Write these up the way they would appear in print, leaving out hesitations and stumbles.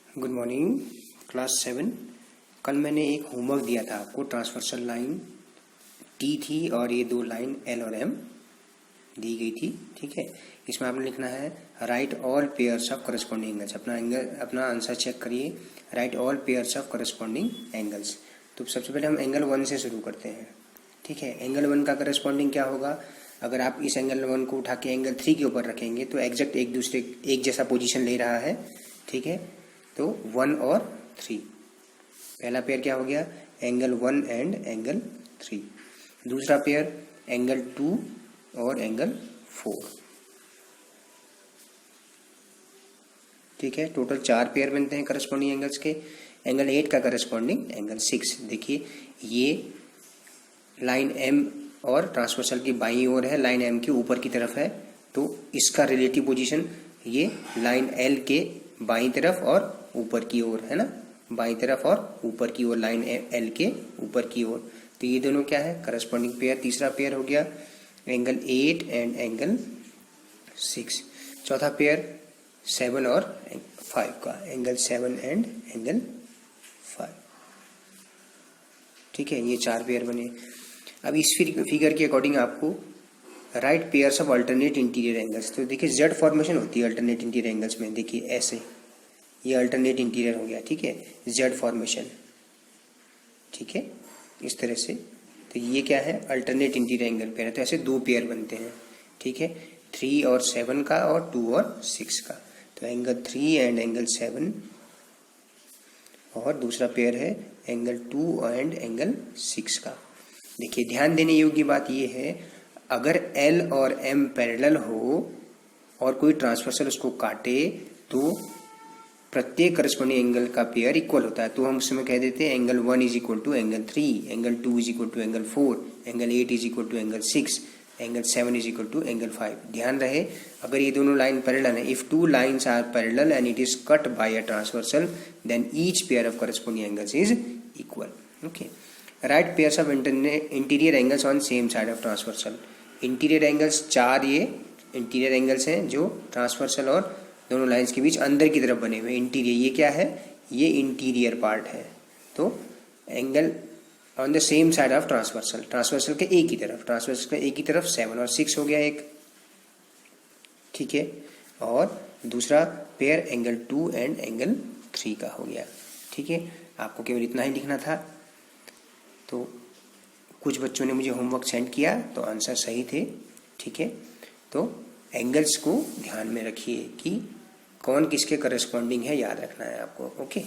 Good morning class 7। कल मैंने एक होमवर्क दिया था आपको। ट्रांसवर्सल लाइन टी थी और ये दो लाइन एल और एम दी गई थी। ठीक है, इसमें आपने लिखना है right all pairs of corresponding angles. अपना आंसर चेक करिए। Right all pairs of corresponding angles. तो सबसे पहले हम एंगल 1 से शुरू करते हैं। ठीक है, एंगल 1 का करस्पॉन्डिंग क्या होगा? अगर आप इस एंगल 1 को उठा के एंगल 3 के ऊपर रखेंगे तो एग्जैक्ट एक जैसा पोजीशन ले रहा है। ठीक है, तो 1 और 3 पहला पेयर क्या हो गया? Angle 1 and angle 3। दूसरा पेयर एंगल 2 और एंगल 4। ठीक है, टोटल 4 पेयर बनते हैं करस्पॉन्डिंग एंगल्स के। एंगल 8 का करस्पॉन्डिंग एंगल 6। देखिए, ये लाइन एम और ट्रांसवर्सल की बाईं ओर है, लाइन एम के ऊपर की तरफ है, तो इसका रिलेटिव पोजीशन ये लाइन एल के बाईं तरफ और ऊपर की ओर है ना, बाईं तरफ और ऊपर की ओर, लाइन एल के ऊपर की ओर। तो ये दोनों क्या है? Corresponding pair. तीसरा पेयर हो गया एंगल 8 एंड एंगल 6। चौथा पेयर 7 और 5 का, एंगल 7 एंड एंगल 5। ठीक है, ये 4 पेयर बने। अब इस फिगर के अकॉर्डिंग आपको right pairs of alternate interior angles. तो देखिए जेड फॉर्मेशन होती है अल्टरनेट इंटीरियर एंगल्स में। देखिए ऐसे, ये अल्टरनेट इंटीरियर हो गया। ठीक है, जेड फॉर्मेशन। ठीक है, इस तरह से। तो ये क्या है? अल्टरनेट इंटीरियर एंगल पेयर है। तो ऐसे 2 पेयर बनते हैं। ठीक है, 3 और 7 का और 2 और 6 का। तो एंगल 3 एंड एंगल 7 और दूसरा पेयर है एंगल 2 एंड एंगल 6 का। देखिए, ध्यान देने योग्य बात ये है, अगर एल और एम पैरेलल हो और कोई ट्रांसवर्सल उसको काटे तो प्रत्येक करस्पॉन्डिंग एंगल का पेयर इक्वल होता है। तो हम उसमें कह देते हैं angle 1 is equal to angle 3, angle 2 is equal to angle 4, angle 8 is equal to angle 6, angle 7 is equal to angle 5। ध्यान रहे, अगर ये दोनों लाइन पैरेलल है, if 2 lines are parallel and it is cut by a transversal, then each pair of corresponding angles is equal. Okay, right pairs of interior angles on same side of transversal. Interior angles 4 ये interior angles हैं जो transversal और दोनों lines के बीच अंदर की तरफ बने हुए। इंटीरियर ये क्या है? ये इंटीरियर पार्ट है। तो angle on the same side of transversal, transversal के एक ही तरफ, ट्रांसवर्सल के एक ही तरफ 7 और 6 हो गया एक। ठीक है, और दूसरा पेयर एंगल 2 एंड एंगल 3 का हो गया। ठीक है, आपको केवल इतना ही लिखना था। तो कुछ बच्चों ने मुझे होमवर्क सेंड किया तो आंसर सही थे। ठीक है, तो एंगल्स को ध्यान में रखिए कि कौन किसके करस्पॉन्डिंग है, याद रखना है आपको। ओके,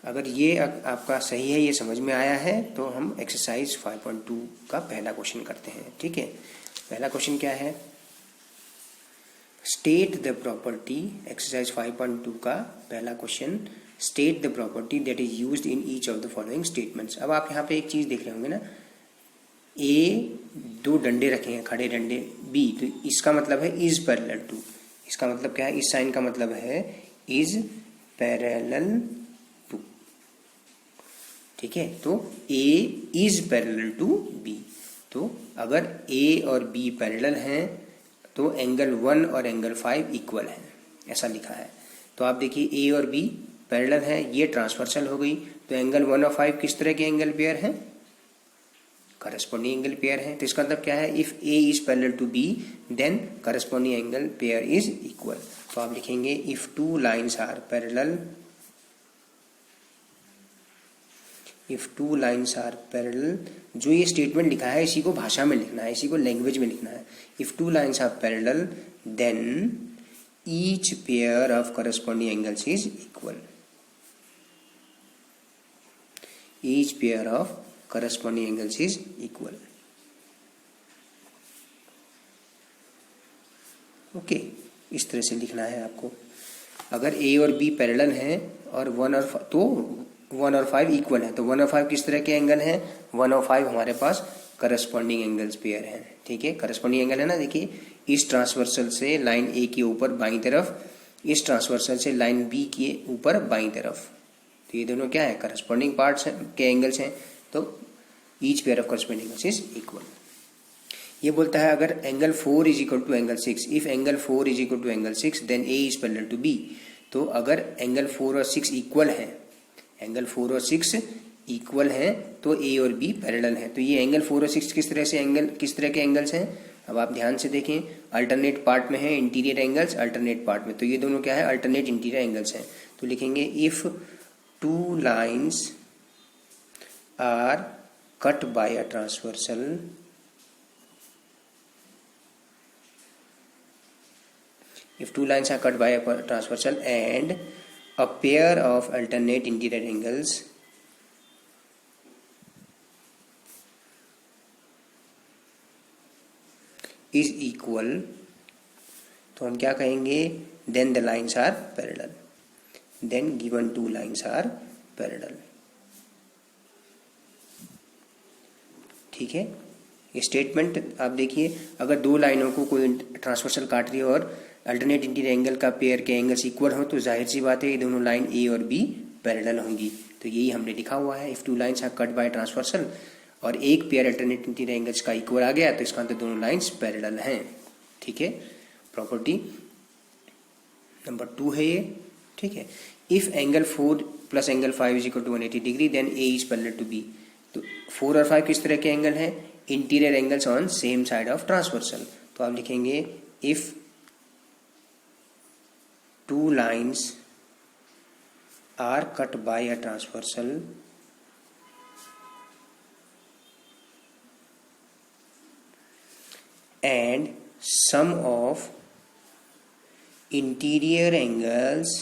अगर ये आपका सही है, ये समझ में आया है, तो हम एक्सरसाइज 5.2 का पहला क्वेश्चन करते हैं। ठीक है, पहला क्वेश्चन क्या है? State the property. एक्सरसाइज 5.2 का पहला question, state the property that is used in each of the following statements. अब आप यहाँ पे एक चीज देख रहे होंगे ना, ए 2 डंडे रखे हैं, खड़े डंडे, बी, तो इसका मतलब है इज पैरेलल टू। इसका मतलब क्या है? इस साइन का मतलब है इज पैरेलल टू। ठीक है, तो ए इज पैरेलल टू बी। तो अगर ए और बी पैरेलल हैं तो एंगल 1 और एंगल 5 इक्वल है, ऐसा लिखा है। तो आप देखिए, ए और बी पैरेलल है, ये ट्रांसवर्सल हो गई। तो एंगल 1 और 5 किस तरह के एंगल पेयर हैं? करस्पॉन्डिंग एंगल पेयर है। तो इसका मतलब क्या है? If A is parallel to B then corresponding angle pair is equal. तो आप लिखेंगे if 2 lines are parallel, if 2 lines are parallel. जो ये स्टेटमेंट लिखा है इसी को भाषा में लिखना है, इसी को लैंग्वेज में लिखना है। If 2 lines are parallel then each pair of corresponding angles is equal. Each pair of corresponding angles is equal. Okay, इस तरह से लिखना है आपको। अगर ए और बी पैरेलल हैं और 1 और 5 इक्वल है, तो 1 और 5 किस तरह के एंगल हैं? 1 और 5 हमारे पास करस्पॉन्डिंग एंगल्स पेयर हैं। ठीक है, करस्पॉन्डिंग एंगल है ना। देखिए, इस ट्रांसवर्सल से लाइन ए के ऊपर बाईं तरफ, इस ट्रांसवर्सल से लाइन बी के ऊपर बाईं तरफ, तो ये दोनों क्या है? करस्पॉन्डिंग पार्ट्स के एंगल्स हैं। तो each pair of corresponding angles is equal. ये बोलता है अगर angle 4 is equal to angle 6, if angle 4 is equal to angle 6 then A is parallel to B. तो अगर एंगल 4 और 6 इक्वल हैं, एंगल 4 और 6 इक्वल हैं तो ए और बी पैरेलल हैं। तो ये एंगल 4 और 6 किस तरह के एंगल्स हैं? अब आप ध्यान से देखें, अल्टरनेट पार्ट में है इंटीरियर एंगल्स, अल्टरनेट पार्ट में, तो ये दोनों क्या है? अल्टरनेट इंटीरियर एंगल्स हैं। तो लिखेंगे if two lines are cut by a transversal, if two lines are cut by a transversal and a pair of alternate interior angles is equal, तो हम क्या कहेंगे? then the lines are parallel, then given two lines are parallel। ठीक है, ये statement आप देखिए, अगर दो लाइनों को कोई ट्रांसवर्सल काट रही है और अल्टरनेट इंटीरियर एंगल का पेयर के एंगल्स इक्वल हो तो जाहिर सी बात है ये दोनों लाइन ए और बी पैरेलल होंगी। तो यही हमने लिखा हुआ है, if two lines are cut by transversal और एक पेयर अल्टरनेट इंटीरियर एंगल्स का इक्वल आ गया तो इसका मतलब दोनों लाइन्स पैरेलल हैं। ठीक है, प्रॉपर्टी नंबर 2 है ये। ठीक है, if angle 4 plus angle 5 is equal to 180 degree then A is parallel to B. तो 4 और 5 किस तरह के एंगल हैं? Interior angles on same side of transversal. तो आप लिखेंगे if two lines are cut by a transversal and sum of interior angles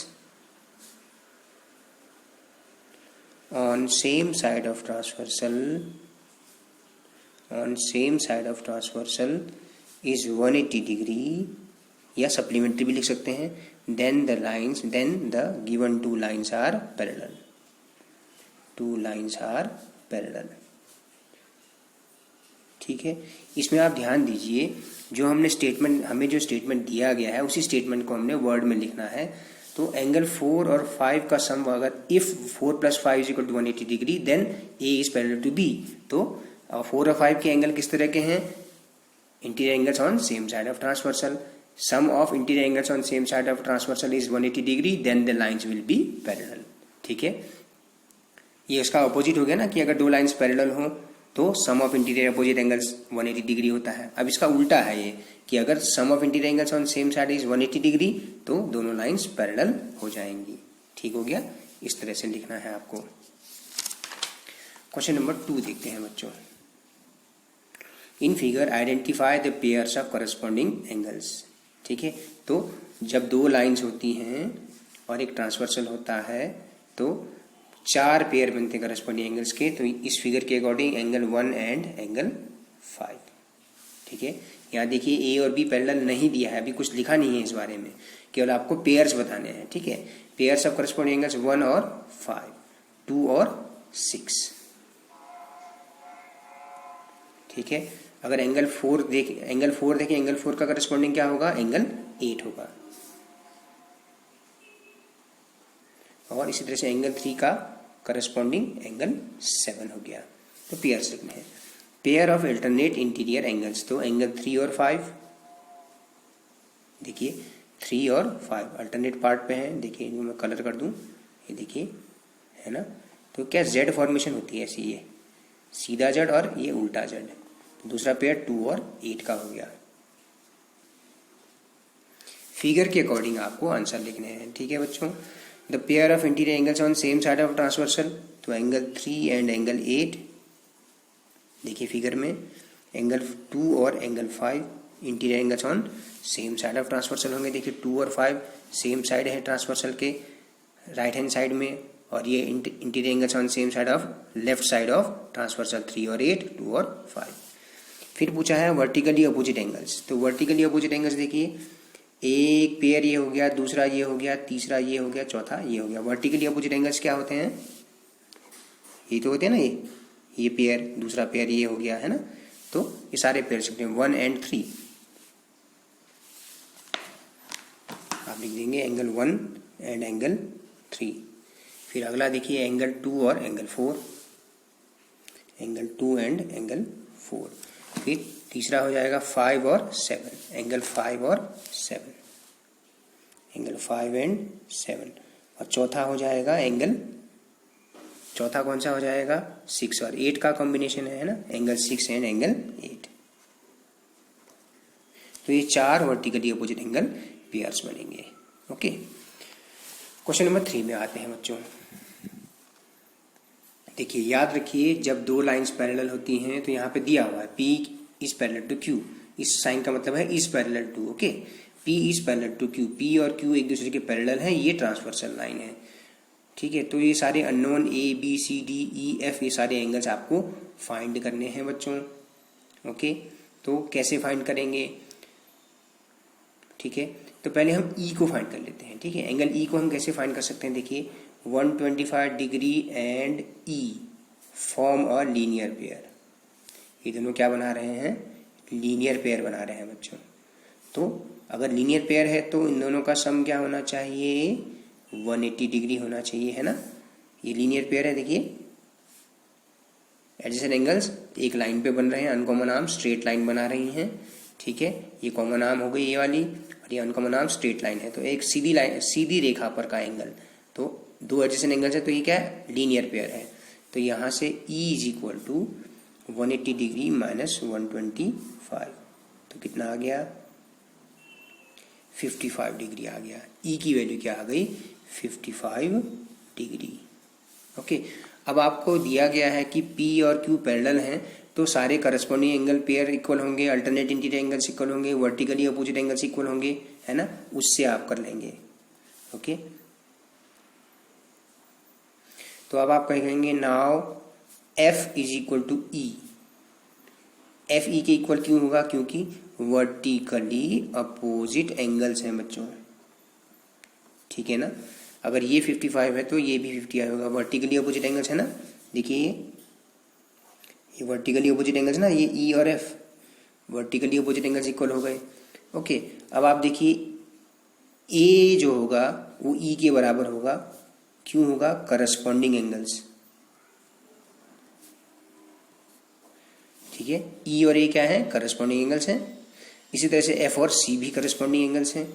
on same side of transversal is 180 degree, या सप्लीमेंट्री भी लिख सकते हैं, then the given two lines are parallel, ठीक है। इसमें आप ध्यान दीजिए, जो हमें जो स्टेटमेंट दिया गया है उसी स्टेटमेंट को हमने वर्ड में लिखना है। तो एंगल 4 और 5 का सम, अगर if 4 + 5 is equal to 180 degree then A is parallel to B. तो 4 और 5 के एंगल किस तरह के हैं? Interior angles on same side of transversal. Sum of interior angles on same side of transversal is 180 degree, then the lines will be parallel। ठीक है, ये इसका अपोजिट हो गया ना, कि अगर दो लाइंस पैरेलल हो तो sum of interior opposite angles 180 degree होता है। अब इसका उल्टा है ये, कि अगर sum of interior angles on same side is 180 degree तो दोनों लाइंस पैरेलल हो जाएंगी। ठीक हो गया, इस तरह से लिखना है आपको। क्वेश्चन नंबर 2 देखते हैं बच्चों। In figure identify the pairs of corresponding angles. ठीक है, तो जब दो लाइंस होती हैं और एक ट्रांसवर्सल होता है तो 4 पेयर बनते हैं करस्पॉन्डिंग एंगल्स के। तो इस फिगर के अकॉर्डिंग एंगल 1 एंड एंगल 5। ठीक है, यहाँ देखिए ए और बी पैरेलल नहीं दिया है, अभी कुछ लिखा नहीं है इस बारे में, केवल आपको पेयर्स बताने हैं। ठीक है, पेयर्स ऑफ करस्पॉन्डिंग एंगल्स 1 और 5, 2 और 6। ठीक है, अगर एंगल 4 देखें, एंगल 4 का करस्पॉन्डिंग क्या होगा? एंगल 8 होगा। और इसी तरह से एंगल 3 का करस्पॉन्डिंग एंगल 7 हो गया। तो पेयर्स लिखने हैं, pair of alternate interior angles. तो एंगल 3 और 5, देखिए 3 और 5 अल्टरनेट पार्ट पे हैं। देखिए इनको मैं कलर कर दूं, ये देखिए है ना। तो क्या जेड फॉर्मेशन होती है ऐसी, ये सीधा जेड और ये उल्टा जेड। दूसरा पेयर 2 और 8 का हो गया। फिगर के अकॉर्डिंग आपको आंसर लिखने हैं। ठीक है बच्चों, the pair of interior angles on same side of transversal. तो एंगल 3 एंड एंगल 8, देखिए फिगर में एंगल 2 और angle 5 interior angles on same side of transversal होंगे। देखिए 2 और 5 सेम साइड है ट्रांसवर्सल के राइट हैंड साइड में, और ये interior angles on same side of left side of transversal 3 और 8, 2 और 5। फिर पूछा है वर्टिकली अपोजिट एंगल्स। तो वर्टिकली अपोजिट एंगल्स देखिए, एक पेयर ये हो गया, दूसरा ये हो गया, तीसरा ये हो गया, चौथा ये हो गया। वर्टिकली अपोजिट एंगल्स क्या होते हैं? ये तो होते हैं ना, ये पेयर, दूसरा पेयर ये हो गया है ना। तो ये सारे पेयर सकते हैं 1 एंड 3। आप लिख देंगे एंगल 1 एंड एंगल 3। फिर अगला देखिए एंगल 2 और एंगल 4, एंगल 2 एंड एंगल 4। फिर तीसरा हो जाएगा 5 और 7, एंगल 5 और 7, एंगल 5 एंड 7, और चौथा हो जाएगा एंगल, चौथा कौन सा हो जाएगा 6 और 8 का कॉम्बिनेशन है ना, एंगल 6 एंड एंगल 8। तो ये 4 वर्टिकली अपोजिट एंगल पेयर्स बनेंगे। ओके, क्वेश्चन नंबर 3 में आते हैं बच्चों। देखिए याद रखिए, जब दो लाइंस पैरेलल होती हैं तो यहाँ पे दिया हुआ है P is parallel to Q, इस साइन का मतलब है is parallel to. Okay, P is parallel to Q, P और Q एक दूसरे के पैरेलल हैं, ये ट्रांसवर्सल लाइन है। ठीक है, तो ये सारे unknown A B C D E F ये सारे एंगल्स आपको फाइंड करने हैं बच्चों। ओके, तो कैसे फाइंड करेंगे? ठीक है, तो पहले हम E को फाइंड कर लेते हैं। ठीक है, एंगल E को हम कैसे फाइंड कर सकते हैं? देखिए 125 degree and E form a linear pair. ये दोनों क्या बना रहे हैं? लीनियर पेयर बना रहे हैं बच्चों। तो अगर लीनियर पेयर है तो इन दोनों का सम क्या होना चाहिए? 180 डिग्री होना चाहिए, है ना। ये लीनियर पेयर है, देखिए एडजेसेंट एंगल्स एक लाइन पे बन रहे हैं, अनकॉमन आर्म स्ट्रेट लाइन बना रही हैं। ठीक है, ये कॉमन आर्म हो गई ये वाली, और ये अनकॉमन आर्म स्ट्रेट लाइन है। तो एक सीधी लाइन, सीधी रेखा पर का एंगल, तो दो एडजेसेंट एंगल्स है, तो ये क्या है? लीनियर पेयर है। तो यहाँ से E is equal to 180 degree minus 125, तो कितना आ गया? 55 डिग्री आ गया। E की वैल्यू क्या आ गई? 55 डिग्री। ओके, अब आपको दिया गया है कि P और Q पैरेलल हैं, तो सारे करस्पॉन्डिंग एंगल पेयर इक्वल होंगे, अल्टरनेट इंटीरियर एंगल्स इक्वल होंगे, वर्टिकली अपोजिट एंगल्स इक्वल होंगे, है ना। उससे आप कर लेंगे। ओके, तो अब आप कहेंगे now F is equal to E। F E के इक्वल क्यों होगा? क्योंकि वर्टिकली अपोजिट एंगल्स हैं बच्चों। ठीक है ना, अगर ये 55 है तो ये भी 55 होगा, वर्टिकली अपोजिट एंगल्स है ना। देखिए ये वर्टिकली अपोजिट एंगल्स ना, ये E और F vertically opposite angles equal हो गए। ओके, अब आप देखिए A जो होगा वो E के बराबर होगा, क्यों होगा? Corresponding angles. ठीक है, E और A क्या है? करस्पॉन्डिंग एंगल्स हैं। इसी तरह से F और C भी करस्पॉन्डिंग एंगल्स हैं।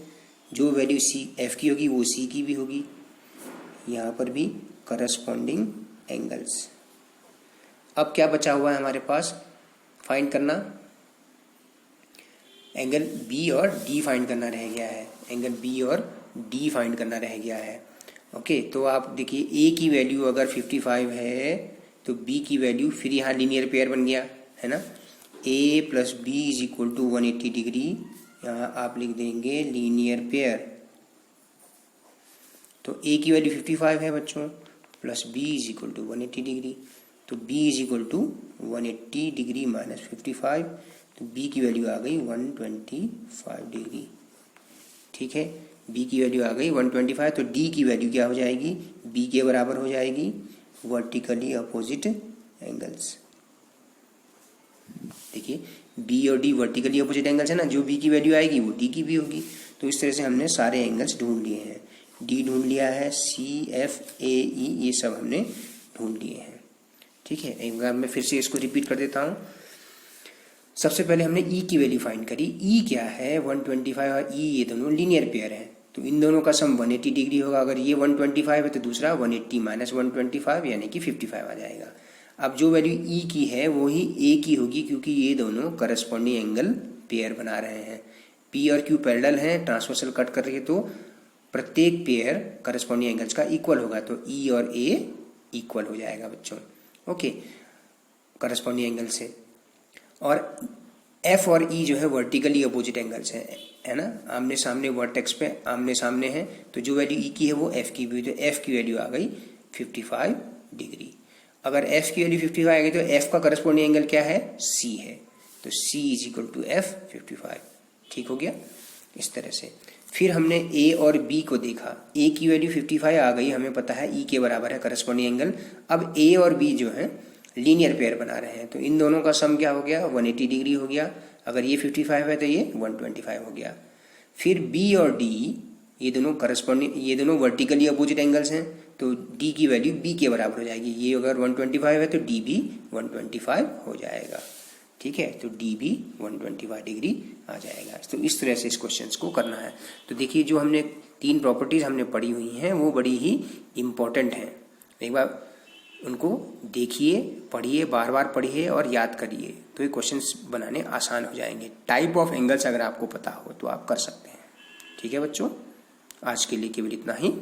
जो वैल्यू F की होगी वो C की भी होगी। यहाँ पर भी करस्पॉन्डिंग एंगल्स। अब क्या बचा हुआ है हमारे पास फाइंड करना? एंगल B और D फाइंड करना रह गया है। एंगल B और D फाइंड करना रह गया है। ओके, तो आप देखिए A की वैल्यू अगर 55 है तो B की वैल्यू, फिर यहाँ लीनियर पेयर बन गया है ना। A plus B is equal to 180 degree, यहाँ आप लिख देंगे लीनियर पेयर। तो A की वैल्यू 55 है बच्चों, plus B is equal to 180 degree. तो B is equal to 180 degree minus 55, तो B की वैल्यू आ गई 125 डिग्री। ठीक है, B की वैल्यू आ गई 125, तो D की वैल्यू क्या हो जाएगी? B के बराबर हो जाएगी वर्टिकली अपोजिट एंगल्स। देखिए B और D वर्टिकली अपोजिट एंगल्स है ना, जो B की वैल्यू आएगी वो D की भी होगी। तो इस तरह से हमने सारे एंगल्स ढूंढ लिए हैं। D ढूंढ लिया है, C F A E ये सब हमने ढूंढ लिए हैं। ठीक है, एक बार मैं फिर से इसको रिपीट कर देता हूँ। सबसे पहले हमने E की वैल्यू फाइंड करी। E क्या है? 125 और E ये दोनों लीनियर पेयर हैं, तो इन दोनों का सम 180 डिग्री होगा। अगर ये 125 है तो दूसरा 180 माइनस 125 यानी कि 55 आ जाएगा। अब जो वैल्यू E की है वो ही A की होगी, क्योंकि ये दोनों करस्पॉन्डिंग एंगल पेयर बना रहे हैं। P और Q पैरेलल हैं, ट्रांसवर्सल कट कर रही है, तो प्रत्येक पेयर करस्पॉन्डिंग एंगल्स का इक्वल होगा। तो E और A इक्वल हो जाएगा बच्चों। ओके, करस्पॉन्डिंग एंगल से। और F और E जो है वर्टिकली अपोजिट एंगल्स हैं, है ना, आमने सामने वर्टेक्स पे आमने सामने हैं। तो जो वैल्यू E की है वो F की भी, तो F की वैल्यू आ गई 55 डिग्री। अगर F की वैल्यू 55 आ गई तो F का करस्पॉन्डिंग एंगल क्या है? C है, तो C is equal to F 55। ठीक हो गया इस तरह से। फिर हमने A और B को देखा। A की वैल्यू 55 आ गई, हमें पता है E के बराबर है करस्पॉन्डिंग एंगल। अब A और B जो है लीनियर पेयर बना रहे हैं, तो इन दोनों का सम क्या हो गया? 180 डिग्री हो गया। अगर ये 55 है तो ये 125 हो गया। फिर B और D ये दोनों करस्पॉन्डिंग, ये दोनों वर्टिकली अपोजिट एंगल्स हैं, तो D की वैल्यू B के बराबर हो जाएगी। ये अगर 125 है तो D भी 125 हो जाएगा। ठीक है, तो D भी 125 डिग्री आ जाएगा। तो इस तरह से इस क्वेश्चन को करना है। तो देखिए जो हमने 3 प्रॉपर्टीज़ हमने पढ़ी हुई हैं वो बड़ी ही इम्पोर्टेंट हैं। एक बार उनको देखिए, पढ़िए, बार बार पढ़िए और याद करिए तो ये क्वेश्चंस बनाने आसान हो जाएंगे। टाइप ऑफ एंगल्स अगर आपको पता हो तो आप कर सकते हैं। ठीक है बच्चों, आज के लिए केवल इतना ही।